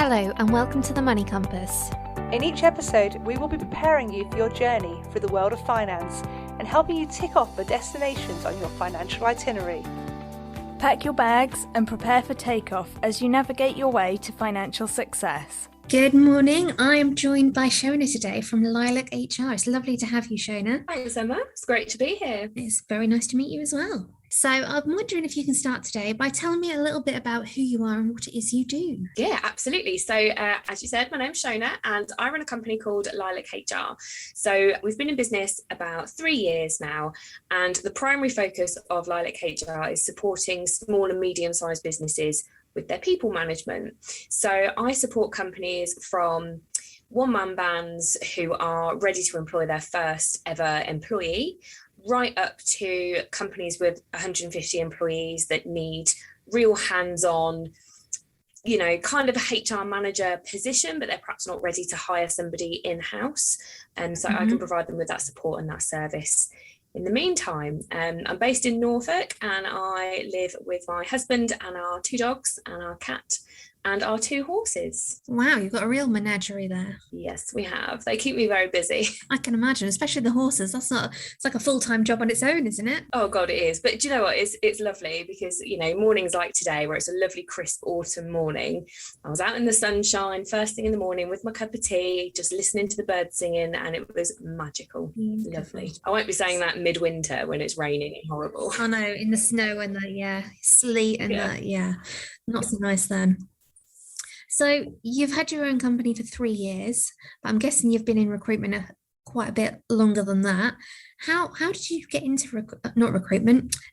Hello and welcome to the Money Compass. In each episode, we will be preparing you for your journey through the world of finance and helping you tick off the destinations on your financial itinerary. Pack your bags and prepare for takeoff as you navigate your way to financial success. Good morning. I'm joined by Shona today from Lilac HR. It's lovely to have you, Shona. Thanks, Emma. It's great to be here. It's very nice to meet you as well. So I'm wondering if you can start today by telling me a little bit about who you are and what it is you do. Yeah, absolutely. So as you said, my name's Shona and I run a company called Lilac HR. So we've been in business about 3 years now, and the primary focus of Lilac HR is supporting small and medium-sized businesses with their people management. So I support companies from one-man bands who are ready to employ their first ever employee, right up to companies with 150 employees that need real hands-on, kind of a HR manager position, but they're perhaps not ready to hire somebody in-house. And so I can provide them with that support and that service. In the meantime, I'm based in Norfolk and I live with my husband and our 2 dogs and our cat and our 2 horses. Wow, you've got a real menagerie there. Yes, we have. They keep me very busy. I can imagine, especially the horses. It's like a full-time job on its own, isn't it? Oh God, it is. But do you know what? It's lovely because, mornings like today where it's a lovely crisp autumn morning. I was out in the sunshine first thing in the morning with my cup of tea, just listening to the birds singing, and it was magical. Beautiful. Lovely. I won't be saying that midwinter when it's raining and horrible. I know, in the snow and the sleet and not so nice then. So you've had your own company for 3 years, but I'm guessing you've been in recruitment quite a bit longer than that. How did you get into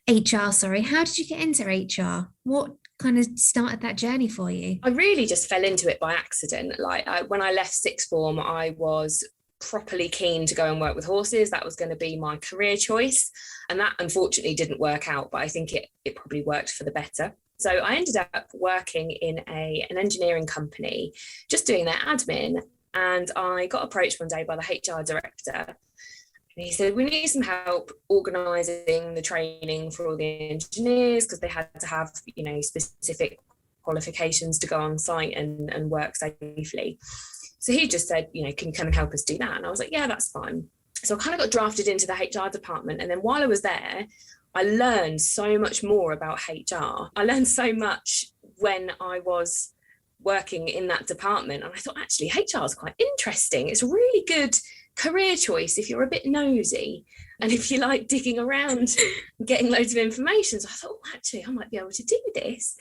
HR, sorry. How did you get into HR? What kind of started that journey for you? I really just fell into it by accident. When I left sixth form, I was properly keen to go and work with horses. That was going to be my career choice. And that unfortunately didn't work out, but I think it probably worked for the better. So I ended up working in an engineering company, just doing their admin. And I got approached one day by the HR director. And he said, we need some help organising the training for all the engineers because they had to have, specific qualifications to go on site and work safely. So he just said, can you come and help us do that? And I was like, yeah, that's fine. So I kind of got drafted into the HR department. And then while I was there, I learned so much more about HR. I learned so much when I was working in that department. And I thought, actually, HR is quite interesting. It's a really good career choice if you're a bit nosy and if you like digging around and getting loads of information. So I thought, actually, I might be able to do this.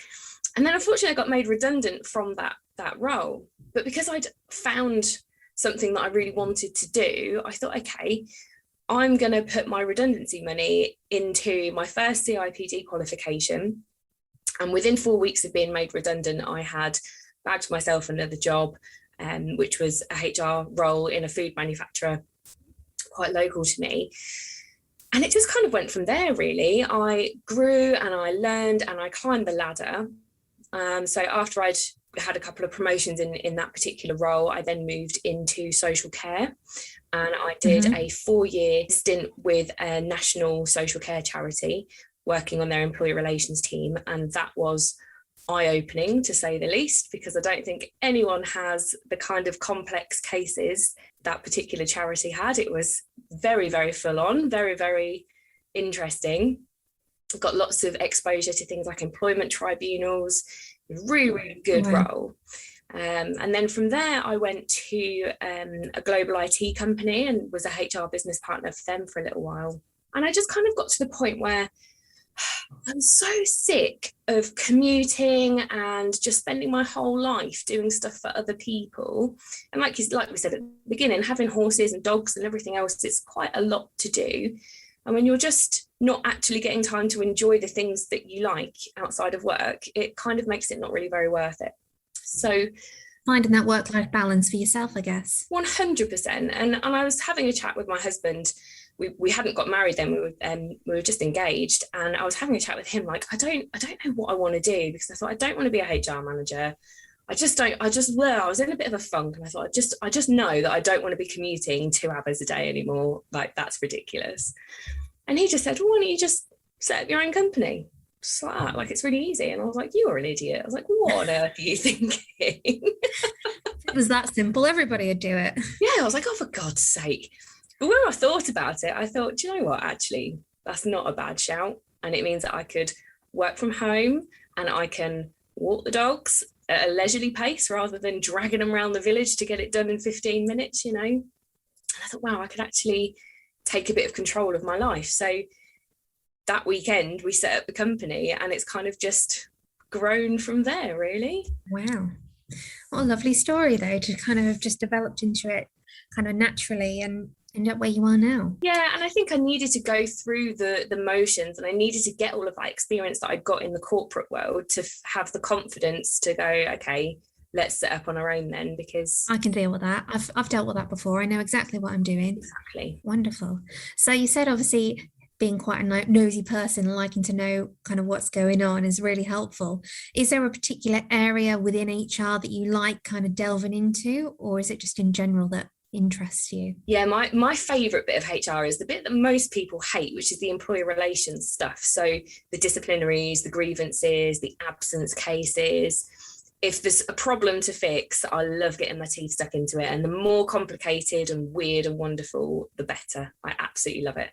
And then unfortunately, I got made redundant from that role. But because I'd found something that I really wanted to do, I thought, okay, I'm going to put my redundancy money into my first CIPD qualification. And within 4 weeks of being made redundant, I had bagged myself another job, which was a HR role in a food manufacturer quite local to me. And it just kind of went from there, really. I grew and I learned and I climbed the ladder. So after I'd had a couple of promotions in that particular role, I then moved into social care. And I did a 4-year stint with a national social care charity working on their employee relations team. And that was eye-opening, to say the least, because I don't think anyone has the kind of complex cases that particular charity had. It was very, very full on, very, very interesting. Got lots of exposure to things like employment tribunals, really, really good role. And then from there, I went to a global IT company and was a HR business partner for them for a little while. And I just kind of got to the point where I'm so sick of commuting and just spending my whole life doing stuff for other people. And like we said at the beginning, having horses and dogs and everything else, it's quite a lot to do. And when you're just not actually getting time to enjoy the things that you like outside of work, it kind of makes it not really very worth it. So finding that work-life balance for yourself, I guess. 100%. And I was having a chat with my husband. We hadn't got married then. We were just engaged, and I was having a chat with him. Like, I don't know what I want to do, because I thought, I don't want to be a HR manager. I was in a bit of a funk, and I thought, I just know that I don't want to be commuting 2 hours a day anymore. Like, that's ridiculous. And he just said, well, why don't you just set up your own company? just like that, like it's really easy. And I was like, you are an idiot. I was like, what on earth are you thinking? If it was that simple, everybody would do it. Yeah, I was like, oh, for God's sake. But when I thought about it, I thought, do you know what? Actually, that's not a bad shout. And it means that I could work from home and I can walk the dogs at a leisurely pace rather than dragging them around the village to get it done in 15 minutes, you know. And I thought, wow, I could actually take a bit of control of my life. So that weekend we set up the company and it's kind of just grown from there, really. Wow. What a lovely story, though, to kind of have just developed into it kind of naturally and end up where you are now. Yeah, and I think I needed to go through the motions, and I needed to get all of that experience that I got in the corporate world to have the confidence to go, okay, let's set up on our own then, because I can deal with that. I've dealt with that before. I know exactly what I'm doing. Exactly. Wonderful. So you said obviously being quite a nosy person, liking to know kind of what's going on is really helpful. Is there a particular area within HR that you like kind of delving into, or is it just in general that interests you? Yeah, my favorite bit of HR is the bit that most people hate, which is the employee relations stuff. So the disciplinaries, the grievances, the absence cases. If there's a problem to fix, I love getting my teeth stuck into it. And the more complicated and weird and wonderful, the better. I absolutely love it.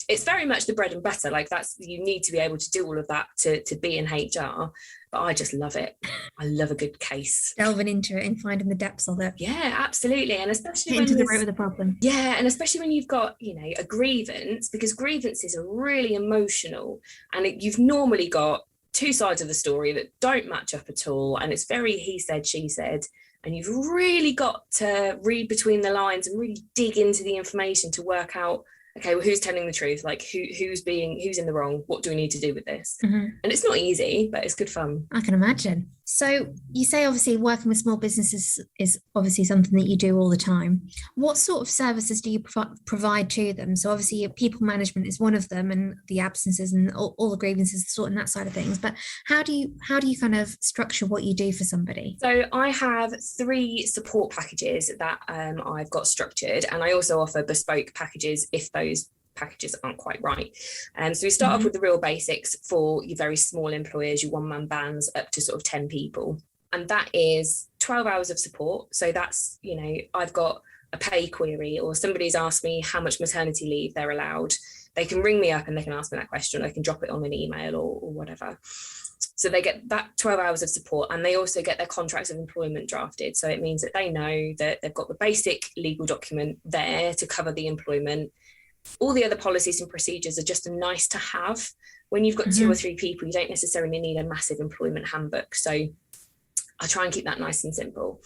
It's very much the bread and butter. Like you need to be able to do all of that to be in HR. But I just love it. I love a good case. Delving into it and finding the depths of it. Yeah, absolutely. And especially Get into the root of the problem. Yeah, and especially when you've got, you know, a grievance, because grievances are really emotional, and you've normally got two sides of the story that don't match up at all, and it's very he said, she said, and you've really got to read between the lines and really dig into the information to work out, okay, well, who's telling the truth? Like who's in the wrong? What do we need to do with this? Mm-hmm. And it's not easy, but it's good fun. I can imagine. So you say obviously working with small businesses is obviously something that you do all the time. What sort of services do you provide to them? So obviously people management is one of them, and the absences and all the grievances, sorting that side of things. But how do you kind of structure what you do for somebody? So I have 3 support packages that I've got structured, and I also offer bespoke packages if those packages aren't quite right. So we start off with the real basics for your very small employers, your one-man bands up to sort of 10 people. And that is 12 hours of support. So that's, you know, I've got a pay query, or somebody's asked me how much maternity leave they're allowed. They can ring me up and they can ask me that question. I can drop it on an email or whatever. So they get that 12 hours of support, and they also get their contracts of employment drafted. So it means that they know that they've got the basic legal document there to cover the employment. All the other policies and procedures are just a nice to have. When you've got 2 or 3 people, you don't necessarily need a massive employment handbook. So I try and keep that nice and simple.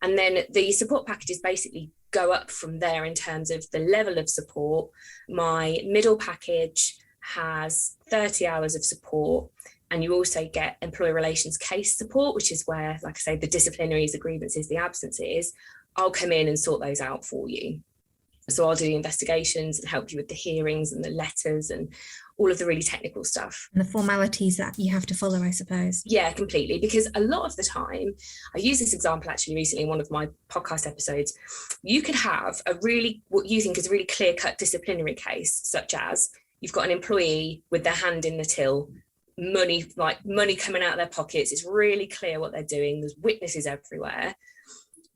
And then the support packages basically go up from there in terms of the level of support. My middle package has 30 hours of support, and you also get employee relations case support, which is where, like I say, the disciplinaries, the grievances, the absences, I'll come in and sort those out for you. So I'll do the investigations and help you with the hearings and the letters and all of the really technical stuff. And the formalities that you have to follow, I suppose. Yeah, completely. Because a lot of the time, I used this example actually recently in one of my podcast episodes, you could have what you think is a really clear-cut disciplinary case, such as you've got an employee with their hand in the till, money coming out of their pockets. It's really clear what they're doing. There's witnesses everywhere.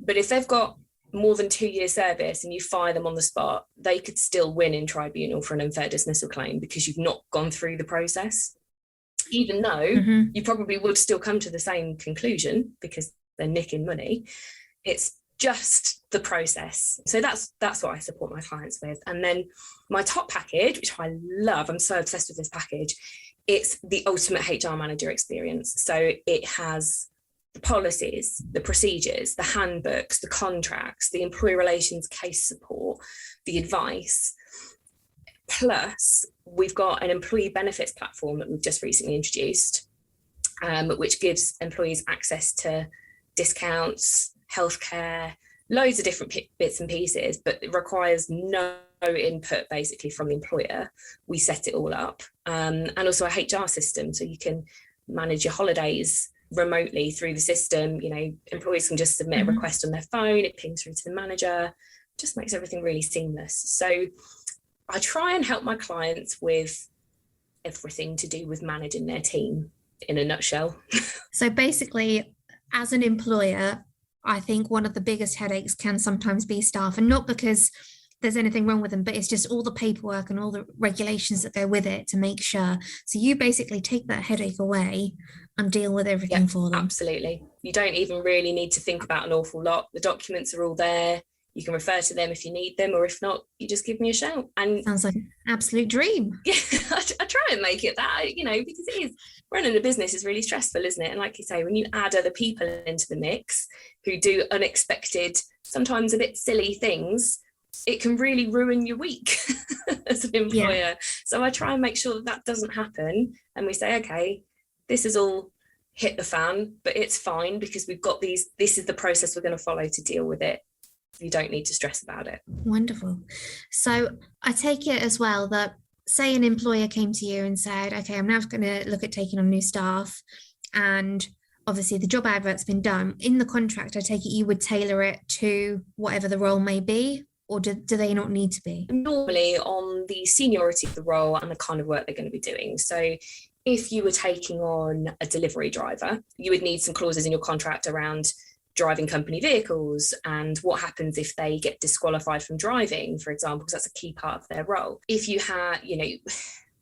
But if they've got more than 2 years service and you fire them on the spot, they could still win in tribunal for an unfair dismissal claim because you've not gone through the process, even though you probably would still come to the same conclusion because they're nicking money. It's just the process. So that's what I support my clients with. And then my top package, which I love, I'm so obsessed with this package, it's the ultimate HR manager experience. So it has the policies, the procedures, the handbooks, the contracts, the employee relations case support, the advice. Plus, we've got an employee benefits platform that we've just recently introduced, which gives employees access to discounts, healthcare, loads of different bits and pieces, but it requires no input basically from the employer. We set it all up. And also a HR system, so you can manage your holidays remotely through the system. You know, employees can just submit a request on their phone, it pings through to the manager, just makes everything really seamless. So I try and help my clients with everything to do with managing their team in a nutshell. So basically, as an employer, I think one of the biggest headaches can sometimes be staff, and not because there's anything wrong with them, but it's just all the paperwork and all the regulations that go with it to make sure. So you basically take that headache away and deal with everything for them. Absolutely. You don't even really need to think about an awful lot. The documents are all there. You can refer to them if you need them, or if not, you just give me a shout. And sounds like an absolute dream. Yeah, I try and make it that, because it is, running a business is really stressful, isn't it? And like you say, when you add other people into the mix who do unexpected, sometimes a bit silly things, it can really ruin your week as an employer. Yeah. So I try and make sure that doesn't happen. And we say, okay, this is all hit the fan, but it's fine because we've got this is the process we're going to follow to deal with it. You don't need to stress about it. Wonderful. So I take it as well that, say an employer came to you and said, okay, I'm now going to look at taking on new staff, and obviously the job advert's been done. In the contract, I take it you would tailor it to whatever the role may be, or do they not need to be? Normally on the seniority of the role and the kind of work they're going to be doing. So if you were taking on a delivery driver, you would need some clauses in your contract around driving company vehicles and what happens if they get disqualified from driving, for example, because that's a key part of their role. If you had,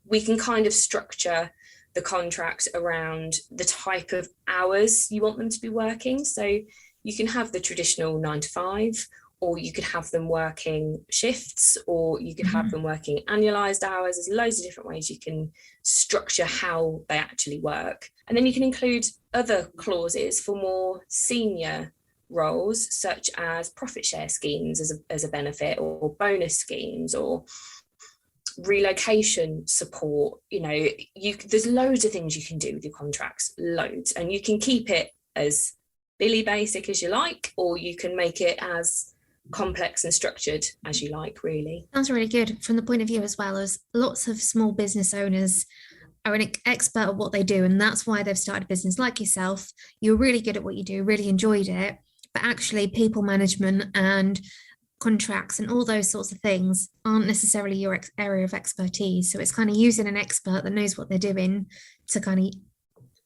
we can kind of structure the contract around the type of hours you want them to be working. So you can have the traditional 9 to 5, or you could have them working shifts, or you could have them working annualized hours. There's loads of different ways you can structure how they actually work. And then you can include other clauses for more senior roles, such as profit share schemes as a benefit, or bonus schemes, or relocation support. There's loads of things you can do with your contracts, loads. And you can keep it as Billy basic as you like, or you can make it as complex and structured as you like, really. Sounds really good from the point of view as well as lots of small business owners are an expert at what they do, and that's why they've started a business. Like yourself, you're really good at what you do, really enjoyed it, but actually people management and contracts and all those sorts of things aren't necessarily your area of expertise. So it's kind of using an expert that knows what they're doing to kind of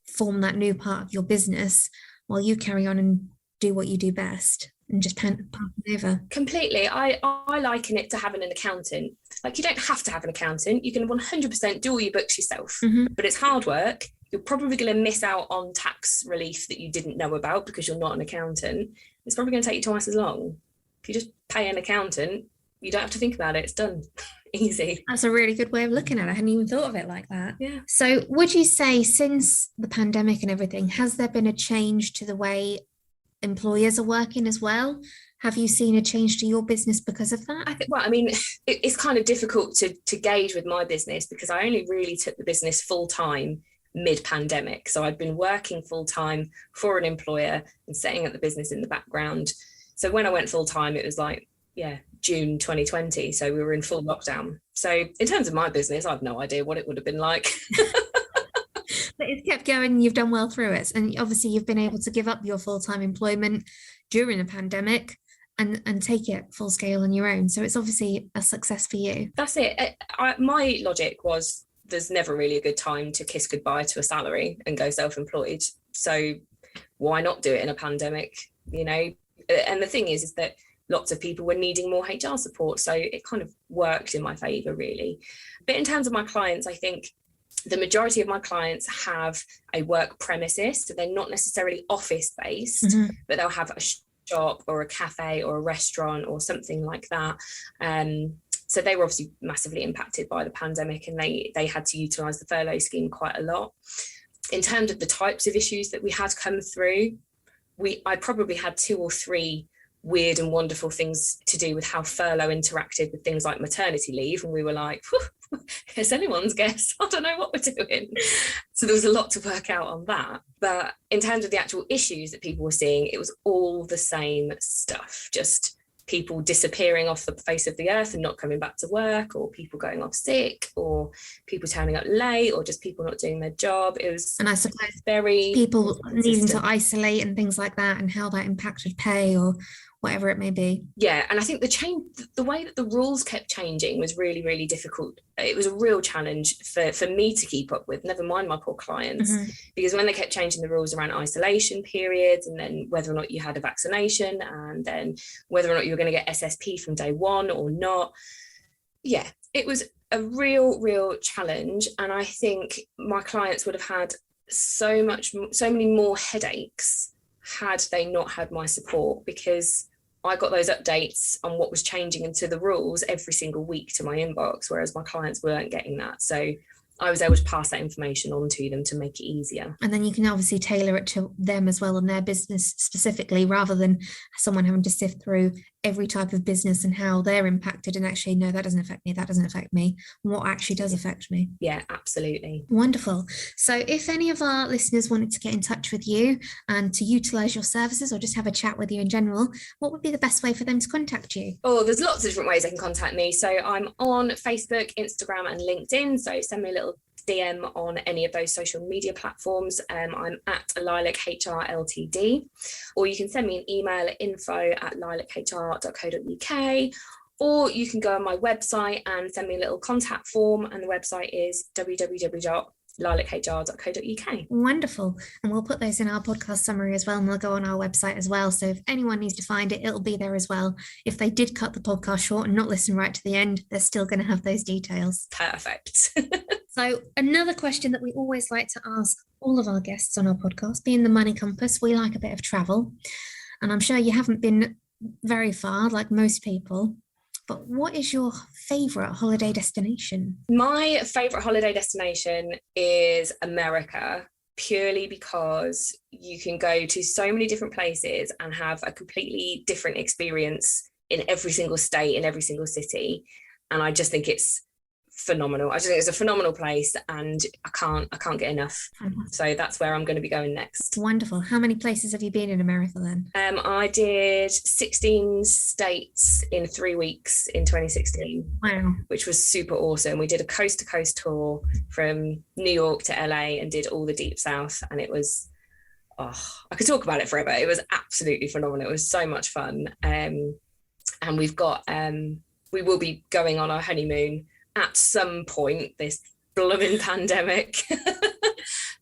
form that new part of your business while you carry on and do what you do best and just pass it over. Completely. I liken it to having an accountant. Like, you don't have to have an accountant. You can 100% do all your books yourself, but it's hard work. You're probably going to miss out on tax relief that you didn't know about because you're not an accountant. It's probably going to take you twice as long. If you just pay an accountant, you don't have to think about it. It's done. Easy. That's a really good way of looking at it. I hadn't even thought of it like that. Yeah. So would you say, since the pandemic and everything, has there been a change to the way employers are working as well? Have you seen a change to your business because of that? It's kind of difficult to gauge with my business because I only really took the business full time mid-pandemic. So I'd been working full time for an employer and setting up the business in the background. So when I went full time, it was like, June 2020. So we were in full lockdown. So in terms of my business, I've no idea what it would have been like. But it's kept going. You've done well through it. And obviously you've been able to give up your full-time employment during a pandemic and take it full scale on your own. So it's obviously a success for you. That's it. My logic was there's never really a good time to kiss goodbye to a salary and go self-employed. So why not do it in a pandemic, And the thing is that lots of people were needing more HR support. So it kind of worked in my favour, really. But in terms of my clients, I think the majority of my clients have a work premises. So they're not necessarily office-based, but they'll have a shop or a cafe or a restaurant or something like that. So they were obviously massively impacted by the pandemic, and they had to utilise the furlough scheme quite a lot. In terms of the types of issues that we had come through, I probably had 2 or 3 weird and wonderful things to do with how furlough interacted with things like maternity leave. And we were like, it's anyone's guess. I don't know what we're doing. So there was a lot to work out on that. But in terms of the actual issues that people were seeing, it was all the same stuff, just people disappearing off the face of the earth and not coming back to work, or people going off sick, or people turning up late, or just people not doing their job. It was, and I suppose very people needing to isolate and things like that, and how that impacted pay or whatever it may be. Yeah, and I think the way that the rules kept changing was really, really difficult. It was a real challenge for me to keep up with, never mind my poor clients, because when they kept changing the rules around isolation periods, and then whether or not you had a vaccination, and then whether or not you were going to get SSP from day one or not. Yeah, it was a real challenge. And I think my clients would have had so many more headaches had they not had my support, because I got those updates on what was changing into the rules every single week to my inbox, whereas my clients weren't getting that. So I was able to pass that information on to them to make it easier. And then you can obviously tailor it to them as well and their business specifically, rather than someone having to sift through every type of business and how they're impacted and actually, no, that doesn't affect me, that doesn't affect me, what actually does affect me. Yeah, absolutely. Wonderful. So if any of our listeners wanted to get in touch with you and to utilize your services or just have a chat with you in general, what would be the best way for them to contact you? Oh, there's lots of different ways they can contact me. So I'm on Facebook, Instagram and LinkedIn. So send me a little DM on any of those social media platforms. I'm at Lilac HR Ltd, or you can send me an email at info@lilachr.co.uk, or you can go on my website and send me a little contact form, and the website is www.lilachr.co.uk. Wonderful. And we'll put those in our podcast summary as well, and they'll go on our website as well. So if anyone needs to find it, it'll be there as well. If they did cut the podcast short and not listen right to the end, they're still going to have those details. Perfect. So another question that we always like to ask all of our guests on our podcast, being the Money Compass, we like a bit of travel. And I'm sure you haven't been very far like most people, but what is your favourite holiday destination? My favourite holiday destination is America, purely because you can go to so many different places and have a completely different experience in every single state, in every single city. And I just think it's phenomenal. I just think it's a phenomenal place, and I can't get enough. So that's where I'm going to be going next. Wonderful. How many places have you been in America then? I did 16 states in 3 weeks in 2016. Wow. Which was super awesome. We did a coast to coast tour from New York to LA and did all the deep south, and it was, I could talk about it forever. It was absolutely phenomenal. It was so much fun. And we've got we will be going on our honeymoon at some point this blooming pandemic.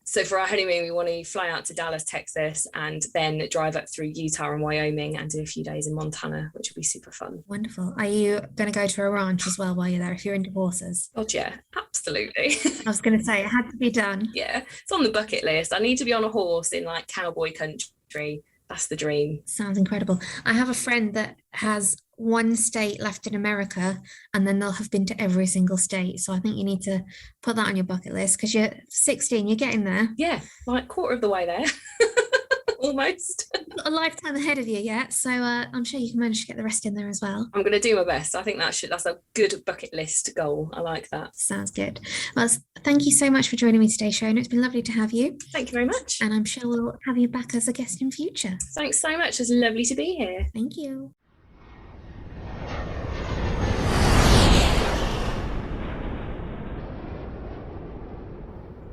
So for our honeymoon, we want to fly out to Dallas, Texas, and then drive up through Utah and Wyoming and do a few days in Montana, which will be super fun. Wonderful. Are you going to go to a ranch as well while you're there if you're into horses? Oh yeah, absolutely. I was going to say it had to be done. Yeah, it's on the bucket list. I need to be on a horse in like cowboy country. That's the dream. Sounds incredible. I have a friend that has one state left in America, and then they'll have been to every single state. So I think you need to put that on your bucket list, because you're 16, you're getting there. Yeah, like quarter of the way there. Almost. You've got a lifetime ahead of you yet, so I'm sure you can manage to get the rest in there as well. I'm going to do my best. I think that's a good bucket list goal. I like that. Sounds good. Well, thank you so much for joining me today, Shona. It's been lovely to have you. Thank you very much. And I'm sure we'll have you back as a guest in future. Thanks so much. It's lovely to be here. Thank you.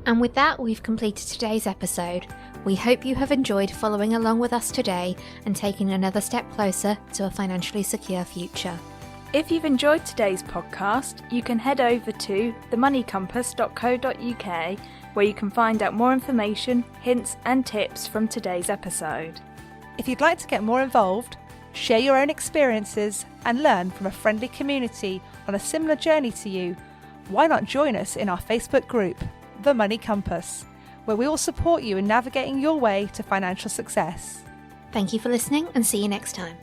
And with that, we've completed today's episode. We hope you have enjoyed following along with us today and taking another step closer to a financially secure future. If you've enjoyed today's podcast, you can head over to themoneycompass.co.uk, where you can find out more information, hints and tips from today's episode. If you'd like to get more involved, share your own experiences and learn from a friendly community on a similar journey to you, why not join us in our Facebook group, The Money Compass, where we will support you in navigating your way to financial success. Thank you for listening, and see you next time.